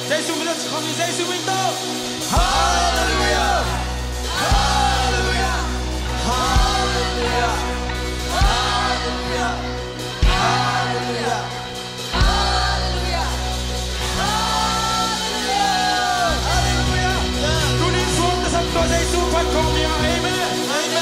在主名的唱名，在主名的哈利路亚，哈利路亚，哈利路亚，哈利路亚，哈利路亚，哈利路亚，哈利路亚，哈利路亚。主你所的圣多在主发光明，阿门，阿门。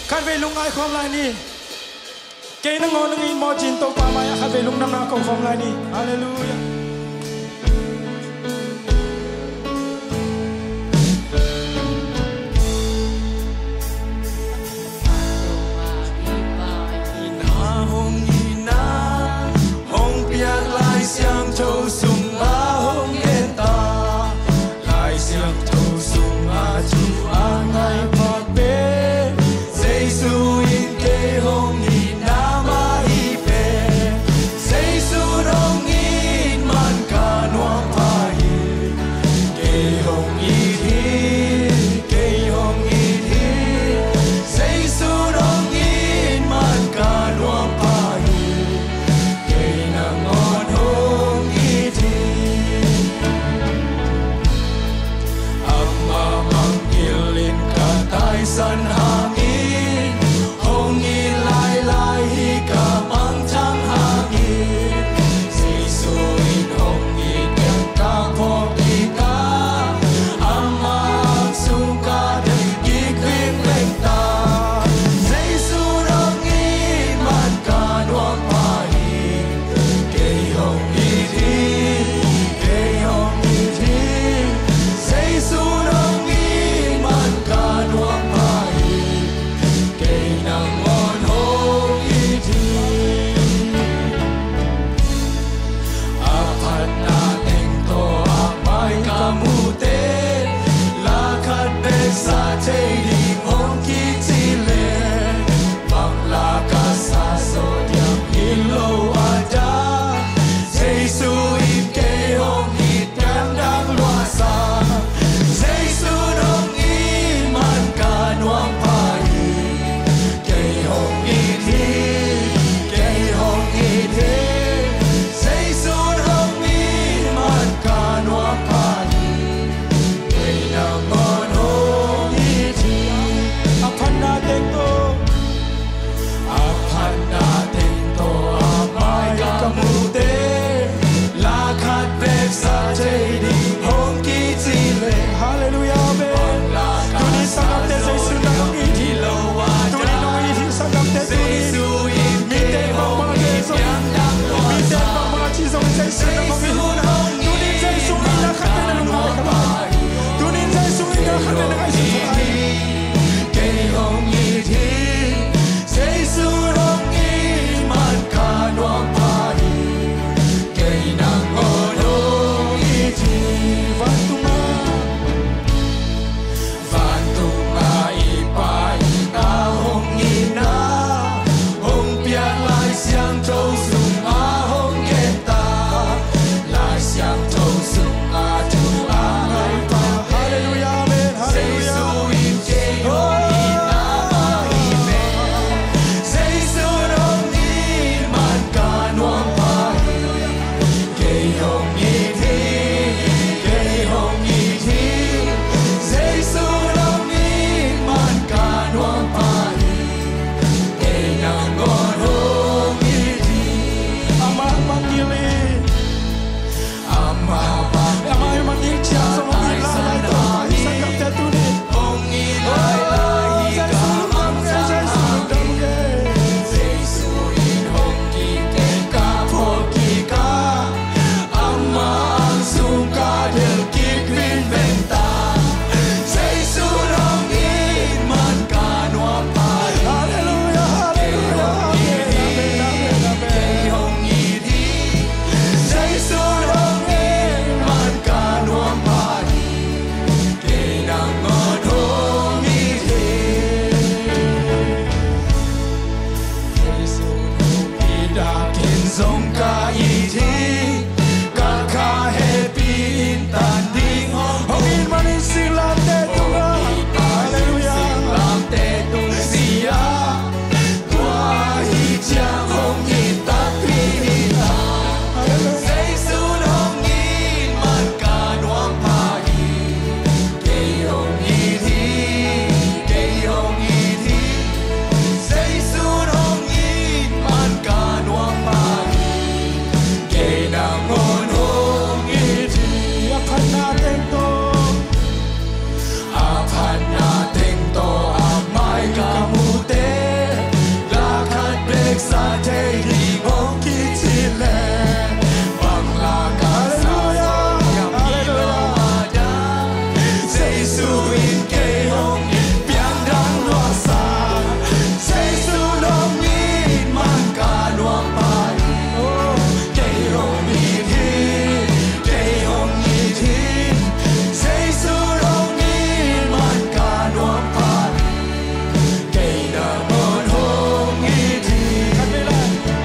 khát về lung ai khom lại đi cây nó ngon nó in mò chín tô pa mai khát về lung năm nào cầu khom lại đi hallelujah. Xiang châu sung ba hong yên ta lại xiang châu sung a chu a ngai bạc bê giê xu in kê hong in na ma hi bê giê xu hong in man ca noa pa hi kê hong in hi kê hong in hi giê xu hong in man ca noa pa hi kê na ngon san hangin hongin lai lai hi ka mang chang hangin sisuin hongin yang ka po ki ka amang sungka dan gikwing leng ta sisuin hongin man ka nuang pahin kay hongin hi kay hongin hi sisuin hongin man ka nuang sa chei đi ôm ki chi le bằng la ca sa so diam in lo ada Giêsu in ke hong hit đang đang loa sa Giêsu dong in man ca noang pa hi ke hong in hi ke hong in hi Giêsu dong in man ca noang pa hi ke nang ngon sa chei đi hong ki chi le hallelujah amen tu ni sang te sai su na ngi thi lo wa tu ni no i thi sang te tu ni mi te ma ma ke so mi te ma ma chi so sai su na ngi tu ni sai su ni na kha te na lu ma tu ni sai su ni na kha te na ai su ke hong i thi sai su hong i man ka noang pa hi ke nang ngon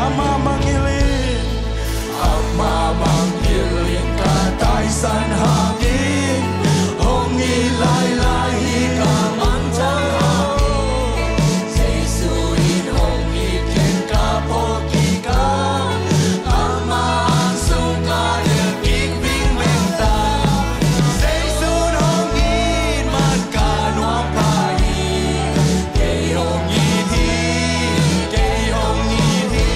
Ama manghiling ka taisan hangin, hongi lai lai ka mantang hangin, seisuin hongi kien ka poki ka, ama ang sungka yekik ving ving ta, seisun hongin man ka nuang pai, kei hongi thi, kei hongi thi,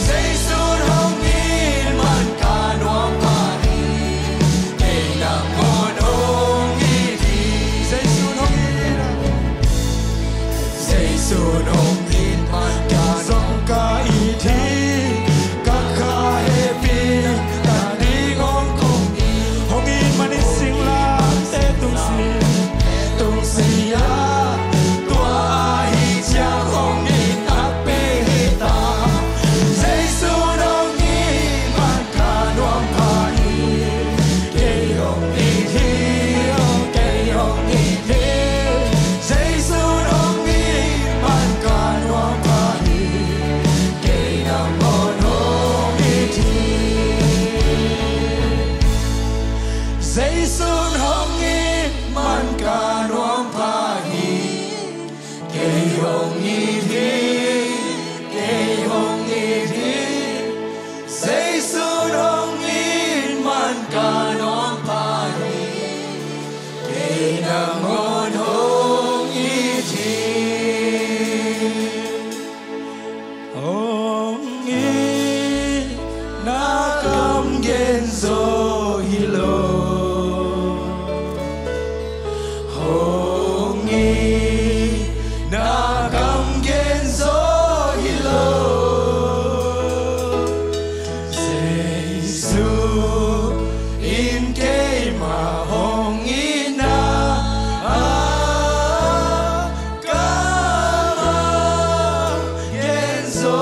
seisun hongin man ka nuang pai, kei nang ngon hongi thi, seisun hongin, seisun hongin man ka song ka i thi, ka ka happy, ta đi ngon cùng, hongin man i sing la te tung si ya, tua hi cha hongin ape ta, seisun hongin man ka nuang pai, kei hongin thi, kei hongin thi, seisun hongin man ka nuang pai, kei nang ngon hongin thi, seisun hongin man ka nuang pai, kei hongin thi, kei hongin thi, seisun hongin man ka nuang pai, kei nang ngon hongin thi, hongin na kam gen zo hilo, hongin na kam gen zo hilo, seisu in kei ma hongin na kama gen zo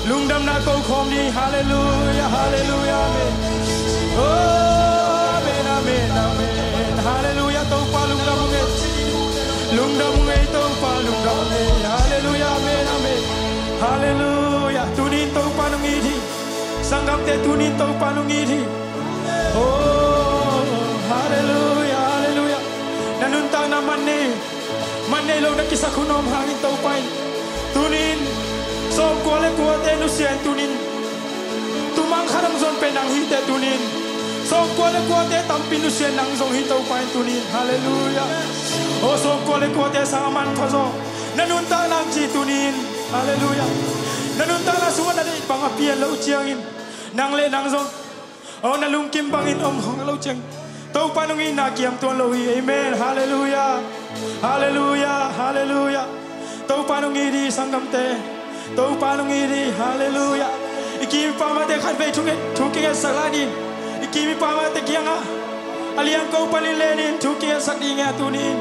lung dam na ko khom ni hallelujah hallelujah amen oh amen amen amen hallelujah to pa lung dam ngai to pa lung dam ngai hallelujah amen amen hallelujah tunin to pa nung idi sanggam te tunin to pa nung idi oh hallelujah hallelujah nanuntang na manne lo na kisakunom hangin to pa tunin som ko le ko te no sian tunin tumang kharang zon pe nang hite tunin som ko le ko te tampin no sian nang zong hito pa tunin hallelujah oh som ko le ko te sa man phazo nanuntang nang chi tunin hallelujah nanuntang na suwan na pangapian lo chiangin nang le nang zong oh nalung kim bangin hong lo chiang to panungin na kiam tuan lo hi amen hallelujah hallelujah hallelujah to panungi di sanggam te to panungi di hallelujah iki pamate khat ve thuke salani iki mi pamate kianga aliang ko palileni thuke sakdi nga tunin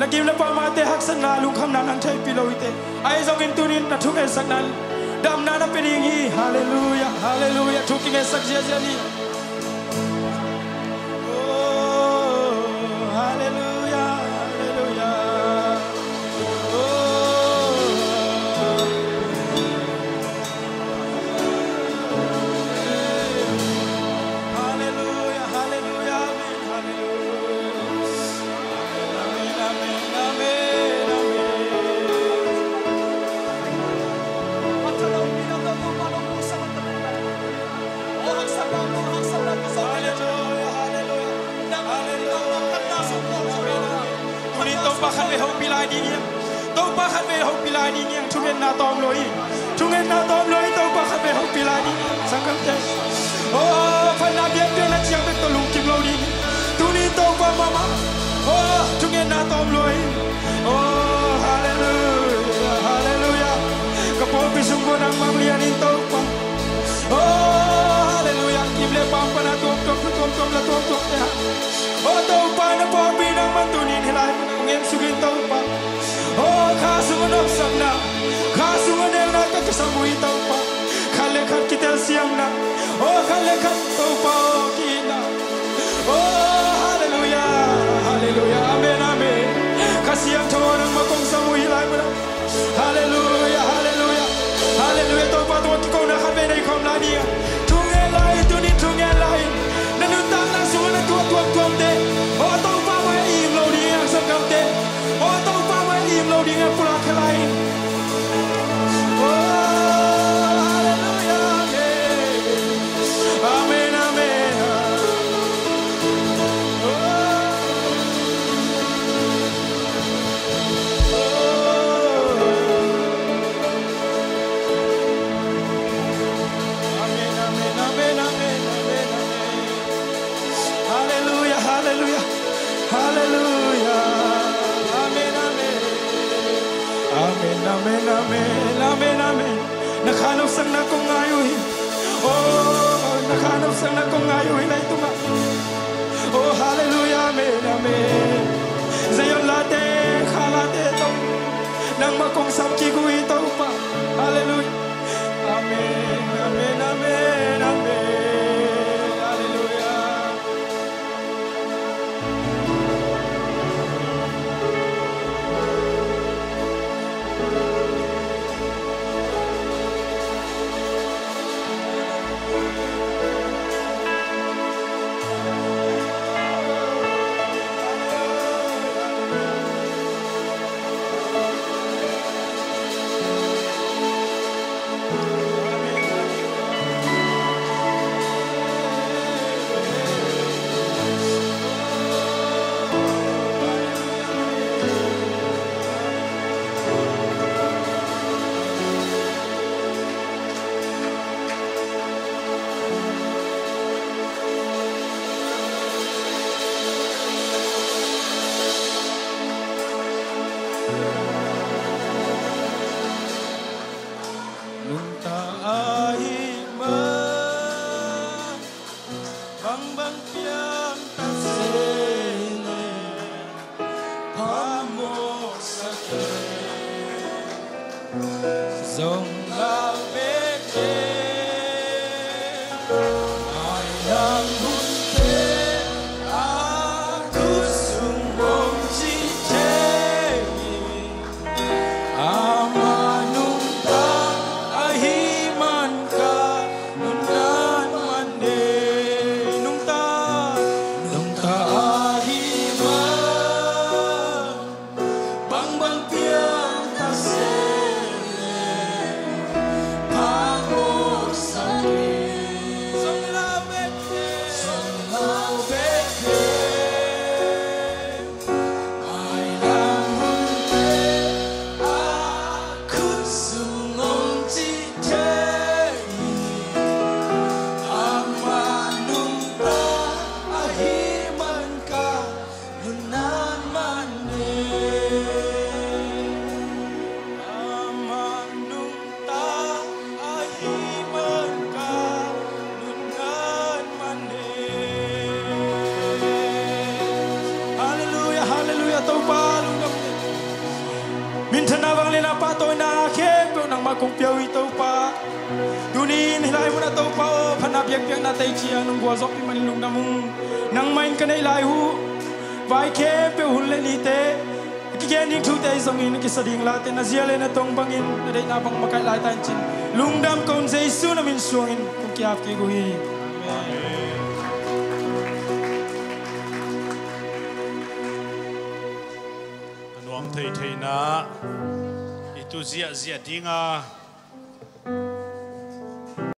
nakim na pamate haksan na lung kham nan thai piloite ai zongin tunin na thuke saknan dam na na piringi hallelujah hallelujah thuke sakja jani oh hallelujah hallelujah Bakhan ve ho pilai di ngiang to bakhan ve ho pilai di ngiang thungen na tom loi to bakhan ve ho pilai di sangam te oh phana biak biak na chiang to lung kim lo di tuni to pa mama oh thungen na tom loi oh hallelujah hallelujah kapo pisung ko nang manglian to pa oh hallelujah kimle pam pa na tom la tom te oh to pa na po binang mantunin hilai ngem sugin tau pa oh khasungonok samna khasungonel na ka samui tau pa khale khat kitel siam na oh khale khat tau pa kina oh hallelujah hallelujah amen amen kasiam thorang makong samui lai mana hallelujah hallelujah hallelujah tau pa tu ko na khabe nei khom la dia thungen lai tu ni thungen lai nanutang na suana tu te oh tau pa mai im lo dia sakam te oh tau pa mai im lo dia pula khalai oh hallelujah amen amen hallelujah hallelujah amen amen amen amen amen amen amen nakhanap sang na kong ayuhi oh nakhanap sang na kong ayuhi na ito nga oh hallelujah amen amen zayon late khalate ito nang makong sabki ko ito pa hallelujah amen amen amen amen Zong la pa to na kem ko nang magkumpiaw ito pa. Dunin hilay mo na to pa o panabiyag-biyag na tayo siya nung guwasok ni manilong na mong nang main ka na ilay hu. Vai kem pe hulen ite. Kigening tu tayo songin kisading latin na ziyale na tong bangin na day na bang makailay tayo chin. Lungdam kon sa isu namin suangin kung kiyap kiguhi. Amen. Anuang tay na itu zia dinga